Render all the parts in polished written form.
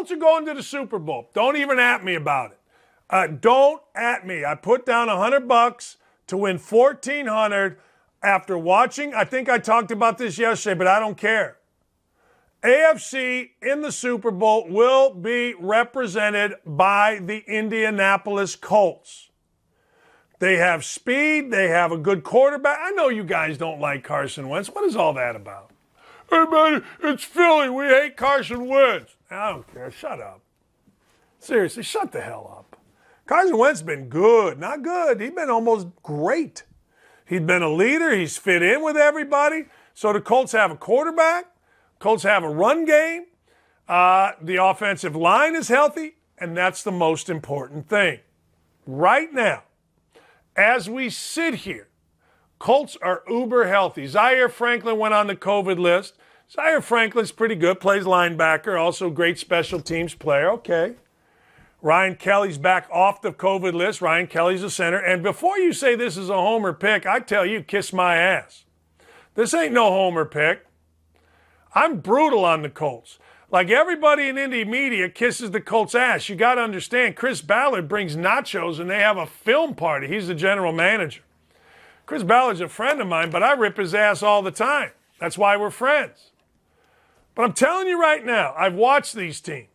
Colts are going to the Super Bowl. Don't even at me about it. Don't at me. I put down $100 to win $1,400 after watching. I think I talked about this yesterday, but I don't care. AFC in the Super Bowl will be represented by the Indianapolis Colts. They have speed. They have a good quarterback. I know you guys don't like Carson Wentz. What is all that about? Hey, man, it's Philly. We hate Carson Wentz. I don't care. Shut up. Seriously, shut the hell up. Carson Wentz has been good. Not good. He's been almost great. He's been a leader. He's fit in with everybody. So the Colts have a quarterback. Colts have a run game. The offensive line is healthy, and that's the most important thing. Right now, as we sit here, Colts are uber healthy. Zaire Franklin went on the COVID list. Zaire Franklin's pretty good, plays linebacker, also great special teams player. Okay. Ryan Kelly's back off the COVID list. Ryan Kelly's a center. And before you say this is a homer pick, I tell you, kiss my ass. This ain't no homer pick. I'm brutal on the Colts. Like everybody in Indy media kisses the Colts' ass. You got to understand, Chris Ballard brings nachos and they have a film party. He's the general manager. Chris Ballard's a friend of mine, but I rip his ass all the time. That's why we're friends. But I'm telling you right now, I've watched these teams.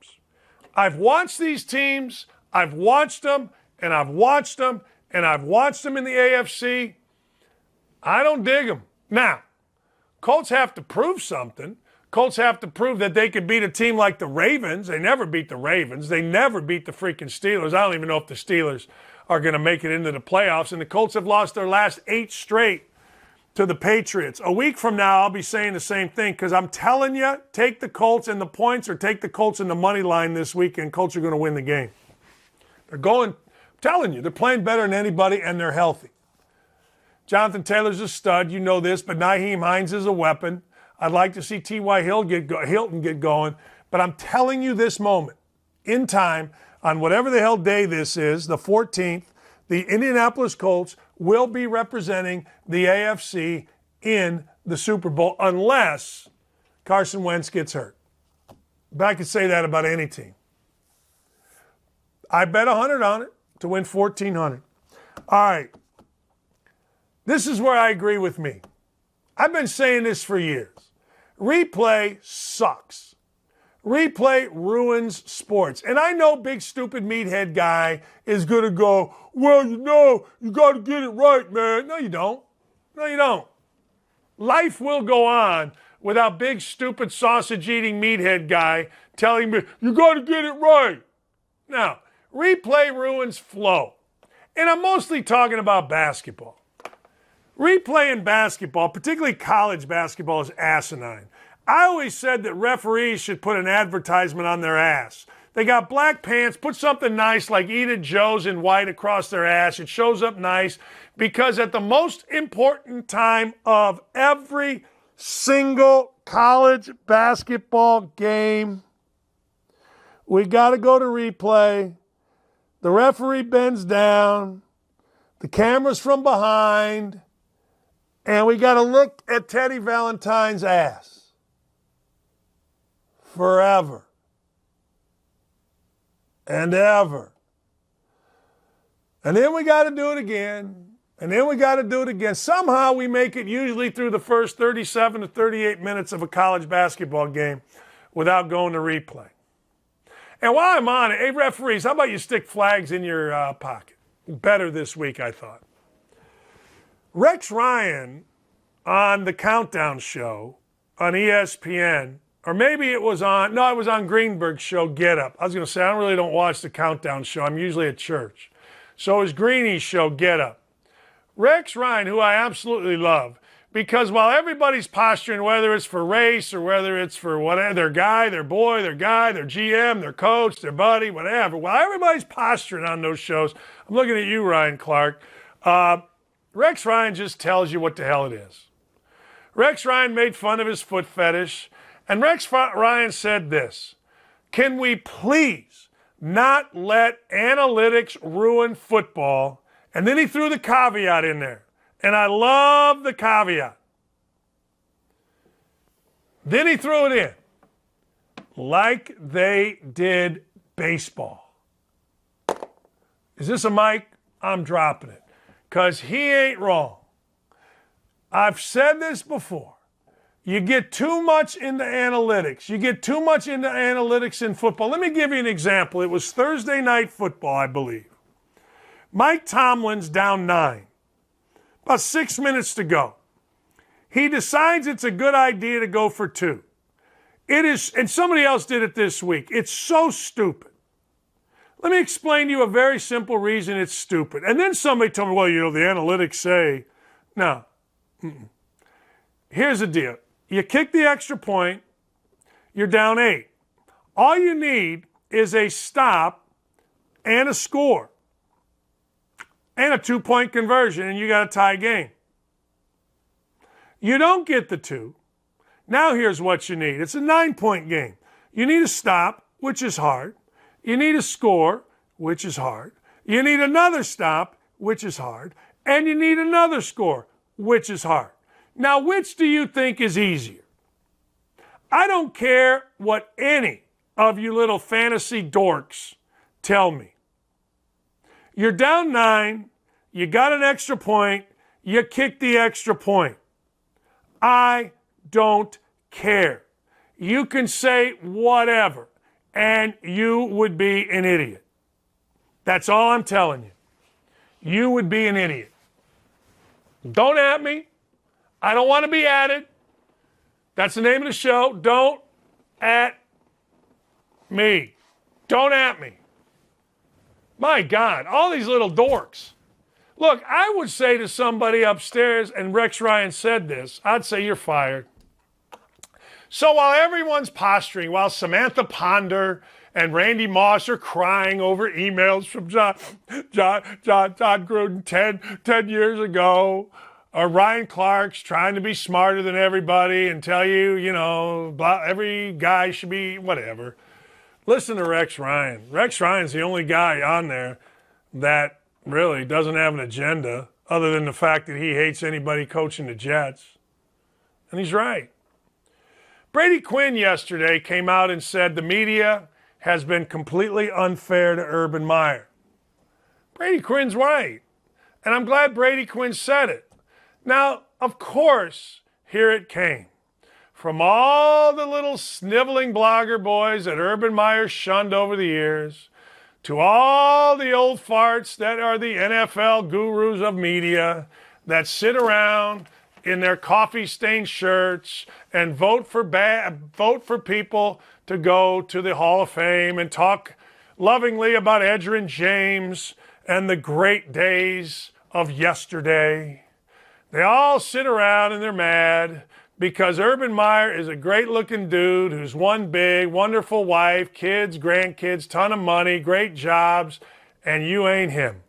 I've watched these teams. I've watched them, and I've watched them, and I've watched them in the AFC. I don't dig them. Now, Colts have to prove something. Colts have to prove that they could beat a team like the Ravens. They never beat the Ravens. They never beat the freaking Steelers. I don't even know if the Steelers are going to make it into the playoffs. And the Colts have lost their last 8 straight to the Patriots. A week from now, I'll be saying the same thing because I'm telling you, take the Colts in the points or take the Colts in the money line this week, and Colts are going to win the game. They're going, I'm telling you, they're playing better than anybody, and they're healthy. Jonathan Taylor's a stud, you know this, but Nyheim Hines is a weapon. I'd like to see T.Y. Hilton get going, but I'm telling you this moment, in time, on whatever the hell day this is, the 14th, the Indianapolis Colts will be representing the AFC in the Super Bowl unless Carson Wentz gets hurt. But I could say that about any team. I bet 100 on it to win 1,400. All right. This is where I agree with me. I've been saying this for years. Replay sucks. Replay ruins sports. And I know big stupid meathead guy is going to go, well, you got to get it right, man. No, you don't. No, you don't. Life will go on without big stupid sausage-eating meathead guy telling me, you got to get it right. Now, replay ruins flow. And I'm mostly talking about basketball. Replay in basketball, particularly college basketball, is asinine. I always said that referees should put an advertisement on their ass. They got black pants, put something nice like Eat It Joe's in white across their ass. It shows up nice because at the most important time of every single college basketball game, we got to go to replay. The referee bends down. The camera's from behind. And we got to look at Teddy Valentine's ass forever and ever. And then we got to do it again. And then we got to do it again. Somehow we make it usually through the first 37 to 38 minutes of a college basketball game without going to replay. And while I'm on it, hey, referees, how about you stick flags in your pocket? Better this week, I thought. Rex Ryan on the Countdown Show on ESPN, or maybe it was on Greenberg's show, Get Up. I was going to say, I really don't watch the Countdown Show. I'm usually at church. So it was Greeny's show, Get Up. Rex Ryan, who I absolutely love, because while everybody's posturing, whether it's for race or whether it's for whatever, their guy, their boy, their guy, their GM, their coach, their buddy, whatever, while everybody's posturing on those shows, I'm looking at you, Ryan Clark, Rex Ryan just tells you what the hell it is. Rex Ryan made fun of his foot fetish, and Rex Ryan said this: can we please not let analytics ruin football? And then he threw the caveat in there, and I love the caveat. Then he threw it in. like they did baseball. Is this a mic? I'm dropping it because he ain't wrong. I've said this before. You get too much into analytics. You get too much into analytics in football. Let me give you an example. It was Thursday night football, I believe. Mike Tomlin's down 9. About 6 minutes to go. He decides it's a good idea to go for 2. It is, and somebody else did it this week. It's so stupid. Let me explain to you a very simple reason it's stupid. And then somebody told me, well, the analytics say. No. Here's the deal. You kick the extra point, you're down 8. All you need is a stop and a score and a 2-point conversion, and you got a tie game. You don't get the 2. Now here's what you need. It's a 9-point game. You need a stop, which is hard. You need a score, which is hard. You need another stop, which is hard. And you need another score, which is hard. Now, which do you think is easier? I don't care what any of you little fantasy dorks tell me. You're down 9, you got an extra point, you kick the extra point. I don't care. You can say whatever, and you would be an idiot. That's all I'm telling you. You would be an idiot. Don't at me. I don't want to be added. That's the name of the show. Don't at me. Don't at me. My God, all these little dorks. Look, I would say to somebody upstairs, and Rex Ryan said this, I'd say you're fired. So while everyone's posturing, while Samantha Ponder and Randy Moss are crying over emails from John Gruden 10 years ago, or Ryan Clark's trying to be smarter than everybody and tell you, every guy should be whatever. Listen to Rex Ryan. Rex Ryan's the only guy on there that really doesn't have an agenda other than the fact that he hates anybody coaching the Jets. And he's right. Brady Quinn yesterday came out and said the media has been completely unfair to Urban Meyer. Brady Quinn's right. And I'm glad Brady Quinn said it. Now, of course, here it came. From all the little sniveling blogger boys that Urban Meyer shunned over the years, to all the old farts that are the NFL gurus of media that sit around in their coffee-stained shirts and vote for people to go to the Hall of Fame and talk lovingly about Edgerrin James and the great days of yesterday. They all sit around and they're mad because Urban Meyer is a great-looking dude who's one big, wonderful wife, kids, grandkids, ton of money, great jobs, and you ain't him.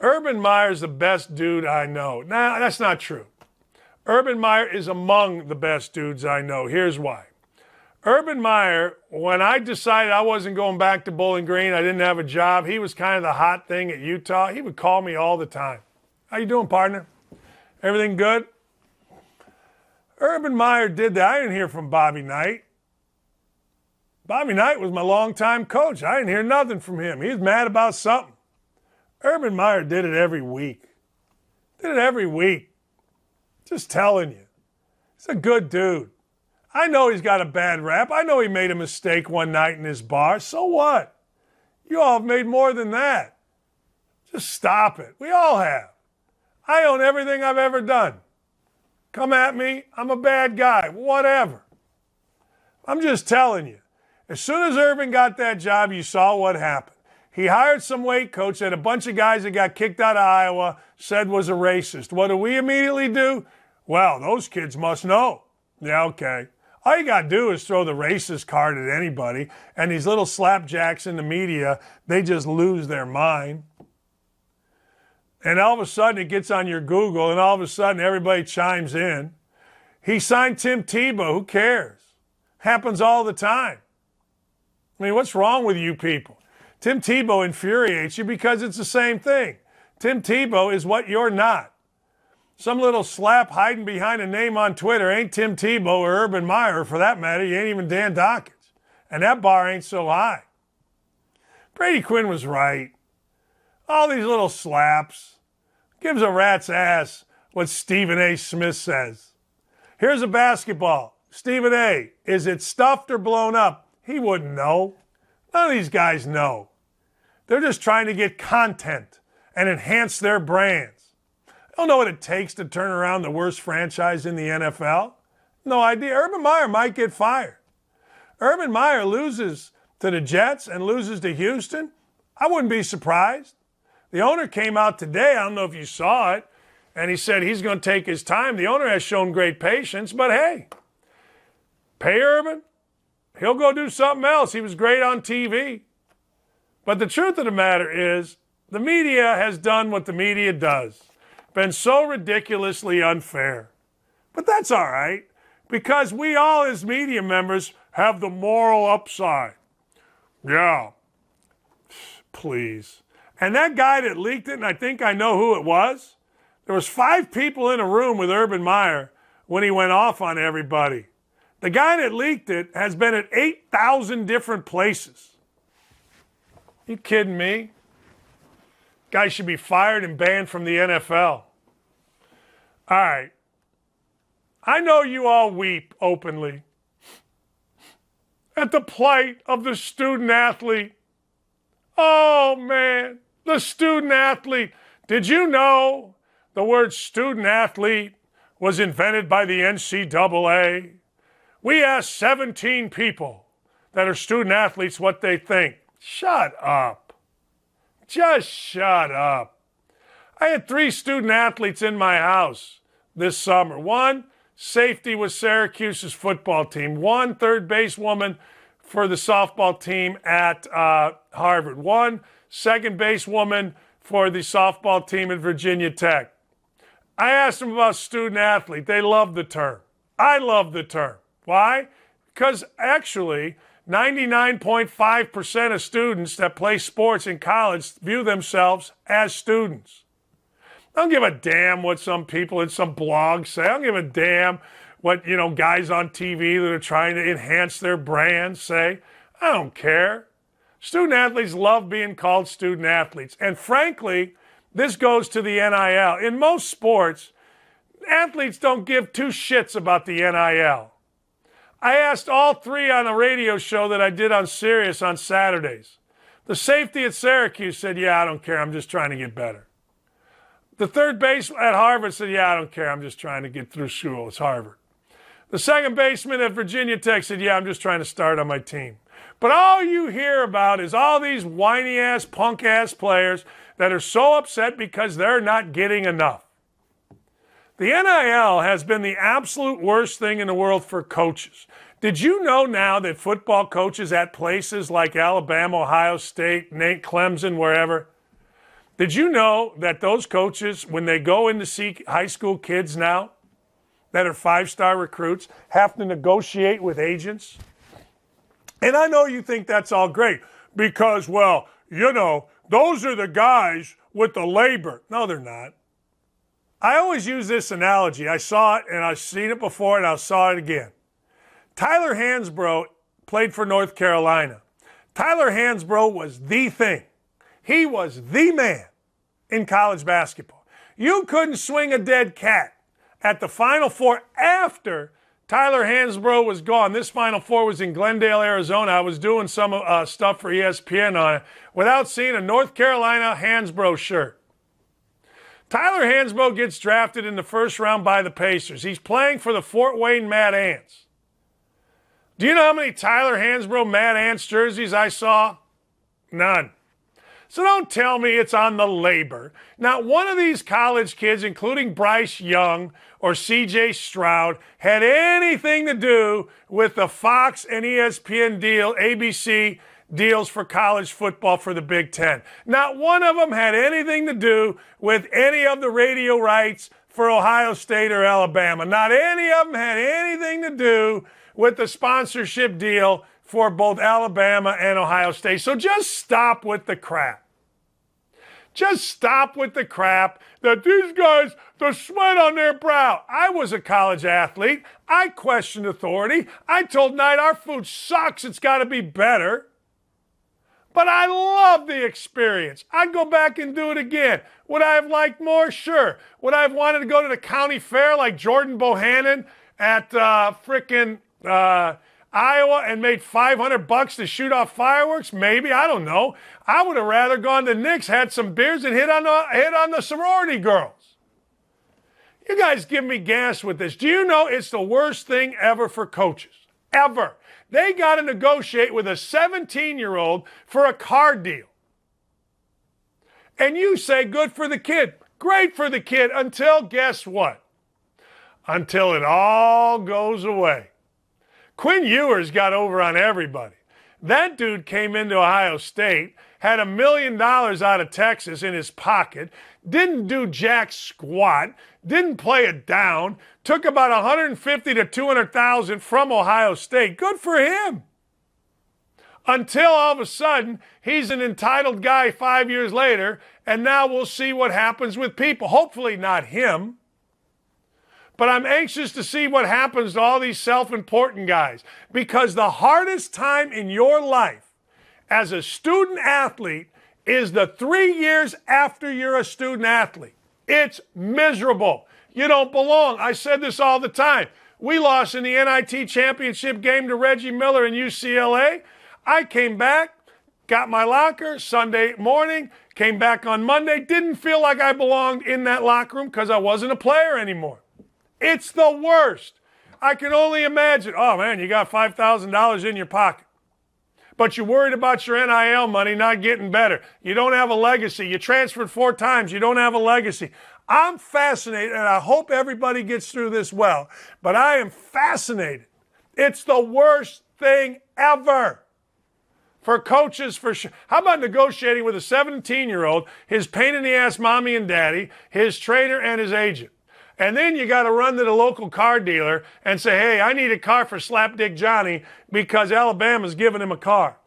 Urban Meyer's the best dude I know. Now, that's not true. Urban Meyer is among the best dudes I know. Here's why. Urban Meyer, when I decided I wasn't going back to Bowling Green, I didn't have a job, he was kind of the hot thing at Utah. He would call me all the time. How you doing, partner? Everything good? Urban Meyer did that. I didn't hear from Bobby Knight. Bobby Knight was my longtime coach. I didn't hear nothing from him. He was mad about something. Urban Meyer did it every week. Did it every week. Just telling you. He's a good dude. I know he's got a bad rap. I know he made a mistake one night in his bar. So what? You all have made more than that. Just stop it. We all have. I own everything I've ever done. Come at me. I'm a bad guy. Whatever. I'm just telling you. As soon as Urban got that job, you saw what happened. He hired some weight coach that a bunch of guys that got kicked out of Iowa said was a racist. What do we immediately do? Well, those kids must know. Yeah, okay. All you got to do is throw the racist card at anybody, and these little slapjacks in the media, they just lose their mind. And all of a sudden it gets on your Google, and all of a sudden everybody chimes in. He signed Tim Tebow. Who cares? Happens all the time. I mean, what's wrong with you people? Tim Tebow infuriates you because it's the same thing. Tim Tebow is what you're not. Some little slap hiding behind a name on Twitter ain't Tim Tebow or Urban Meyer, or for that matter, you ain't even Dan Dakich. And that bar ain't so high. Brady Quinn was right. All these little slaps. Gives a rat's ass what Stephen A. Smith says. Here's a basketball. Stephen A., is it stuffed or blown up? He wouldn't know. None of these guys know. They're just trying to get content and enhance their brands. They don't know what it takes to turn around the worst franchise in the NFL. No idea. Urban Meyer might get fired. Urban Meyer loses to the Jets and loses to Houston. I wouldn't be surprised. The owner came out today, I don't know if you saw it, and he said he's going to take his time. The owner has shown great patience, but hey, pay Urban. He'll go do something else. He was great on TV. But the truth of the matter is, the media has done what the media does. Been so ridiculously unfair. But that's all right, because we all as media members have the moral upside. Yeah, please. And that guy that leaked it, and I think I know who it was, there was 5 people in a room with Urban Meyer when he went off on everybody. The guy that leaked it has been at 8,000 different places. You kidding me? Guy should be fired and banned from the NFL. All right. I know you all weep openly at the plight of the student athlete. Oh, man, the student athlete. Did you know the word student athlete was invented by the NCAA? We asked 17 people that are student athletes what they think. Shut up. Just shut up. I had 3 student athletes in my house this summer. 1, safety was Syracuse's football team. 1, third base woman for the softball team at Harvard. 1, second base woman for the softball team at Virginia Tech. I asked them about student athlete. They love the term. I love the term. Why? Because actually, 99.5% of students that play sports in college view themselves as students. I don't give a damn what some people in some blogs say. I don't give a damn what, guys on TV that are trying to enhance their brand say. I don't care. Student athletes love being called student athletes. And frankly, this goes to the NIL. In most sports, athletes don't give 2 shits about the NIL. I asked all 3 on a radio show that I did on Sirius on Saturdays. The safety at Syracuse said, yeah, I don't care. I'm just trying to get better. The third base at Harvard said, yeah, I don't care. I'm just trying to get through school. It's Harvard. The second baseman at Virginia Tech said, yeah, I'm just trying to start on my team. But all you hear about is all these whiny-ass, punk-ass players that are so upset because they're not getting enough. The NIL has been the absolute worst thing in the world for coaches. Did you know now that football coaches at places like Alabama, Ohio State, Clemson, wherever, did you know that those coaches, when they go in to see high school kids now that are 5-star recruits, have to negotiate with agents? And I know you think that's all great because, well, those are the guys with the labor. No, they're not. I always use this analogy. I saw it, and I've seen it before, and I saw it again. Tyler Hansbrough played for North Carolina. Tyler Hansbrough was the thing. He was the man in college basketball. You couldn't swing a dead cat at the Final Four after Tyler Hansbrough was gone. This Final Four was in Glendale, Arizona. I was doing some stuff for ESPN on it without seeing a North Carolina Hansbrough shirt. Tyler Hansbrough gets drafted in the first round by the Pacers. He's playing for the Fort Wayne Mad Ants. Do you know how many Tyler Hansbrough Mad Ants jerseys I saw? None. So don't tell me it's on the labor. Not one of these college kids, including Bryce Young or C.J. Stroud, had anything to do with the Fox and ESPN deal, ABC deals for college football for the Big Ten. Not one of them had anything to do with any of the radio rights for Ohio State or Alabama. Not any of them had anything to do with the sponsorship deal for both Alabama and Ohio State. So just stop with the crap. Just stop with the crap that these guys, the sweat on their brow. I was a college athlete. I questioned authority. I told Knight our food sucks. It's got to be better. But I love the experience. I'd go back and do it again. Would I have liked more? Sure. Would I have wanted to go to the county fair like Jordan Bohannon at Iowa and made $500 to shoot off fireworks? Maybe. I don't know. I would have rather gone to Nick's, had some beers, and hit on the sorority girls. You guys give me gas with this. Do you know it's the worst thing ever for coaches? Ever. They got to negotiate with a 17-year-old for a car deal. And you say, good for the kid. Great for the kid until, guess what? Until it all goes away. Quinn Ewers got over on everybody. That dude came into Ohio State, had $1 million out of Texas in his pocket, didn't do jack squat, didn't play it down, took about $150,000 to $200,000 from Ohio State. Good for him. Until all of a sudden, he's an entitled guy 5 years later, and now we'll see what happens with people. Hopefully not him. But I'm anxious to see what happens to all these self-important guys, because the hardest time in your life as a student athlete is the 3 years after you're a student athlete. It's miserable. You don't belong. I said this all the time. We lost in the NIT championship game to Reggie Miller and UCLA. I came back, got my locker Sunday morning, came back on Monday, didn't feel like I belonged in that locker room because I wasn't a player anymore. It's the worst. I can only imagine. Oh, man, you got $5,000 in your pocket. But you're worried about your NIL money not getting better. You don't have a legacy. You transferred 4 times. You don't have a legacy. I'm fascinated, and I hope everybody gets through this well, but I am fascinated. It's the worst thing ever for coaches, for sure. How about negotiating with a 17-year-old, his pain-in-the-ass mommy and daddy, his trainer, and his agent? And then you got to run to the local car dealer and say, hey, I need a car for Slapdick Johnny because Alabama's giving him a car.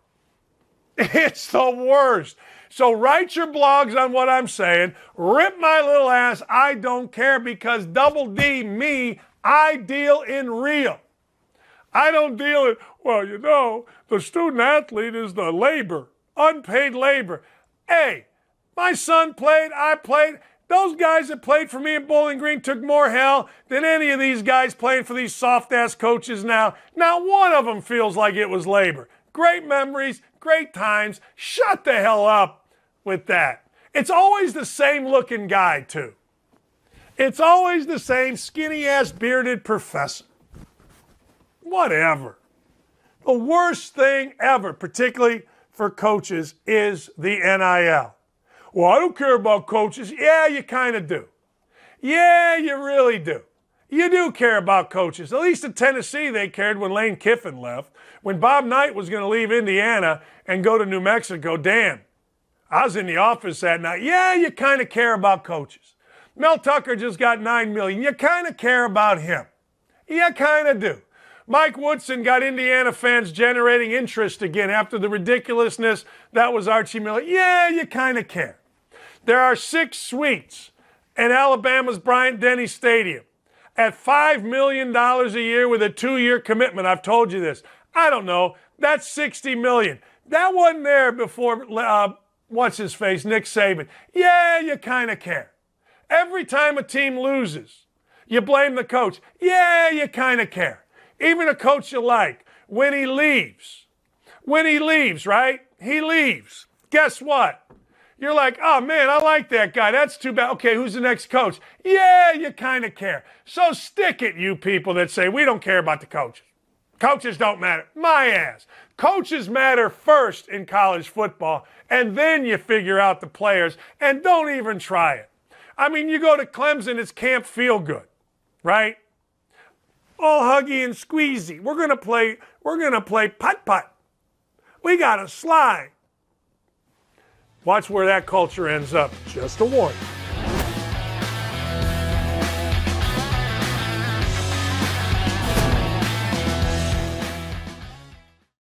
It's the worst. So write your blogs on what I'm saying. Rip my little ass. I don't care, because Double D, me, I deal in real. I don't deal in, well, you know, the student athlete is the labor, unpaid labor. Hey, my son played, I played. Those guys that played for me in Bowling Green took more hell than any of these guys playing for these soft-ass coaches now. Not one of them feels like it was labor. Great memories, great times. Shut the hell up with that. It's always the same looking guy, too. It's always the same skinny-ass bearded professor. Whatever. The worst thing ever, particularly for coaches, is the NIL. Well, I don't care about coaches. Yeah, you kind of do. Yeah, you really do. You do care about coaches. At least in Tennessee, they cared when Lane Kiffin left. When Bob Knight was going to leave Indiana and go to New Mexico, damn, I was in the office that night. Yeah, you kind of care about coaches. Mel Tucker just got $9 million. You kind of care about him. You kind of do. Mike Woodson got Indiana fans generating interest again after the ridiculousness that was Archie Miller. Yeah, you kind of care. There are 6 suites in Alabama's Bryant-Denny Stadium at $5 million a year with a 2-year commitment. I've told you this. I don't know. That's $60 million. That wasn't there before, what's-his-face, Nick Saban. Yeah, you kind of care. Every time a team loses, you blame the coach. Yeah, you kind of care. Even a coach you like, when he leaves, right? He leaves. Guess what? You're like, oh, man, I like that guy. That's too bad. Okay, who's the next coach? Yeah, you kind of care. So stick it, you people that say, we don't care about the coaches. Coaches don't matter. My ass. Coaches matter first in college football, and then you figure out the players, and don't even try it. I mean, you go to Clemson, it's Camp Feel Good, right? All huggy and squeezy. We're gonna play putt-putt. We got to slide. Watch where that culture ends up. Just a warning.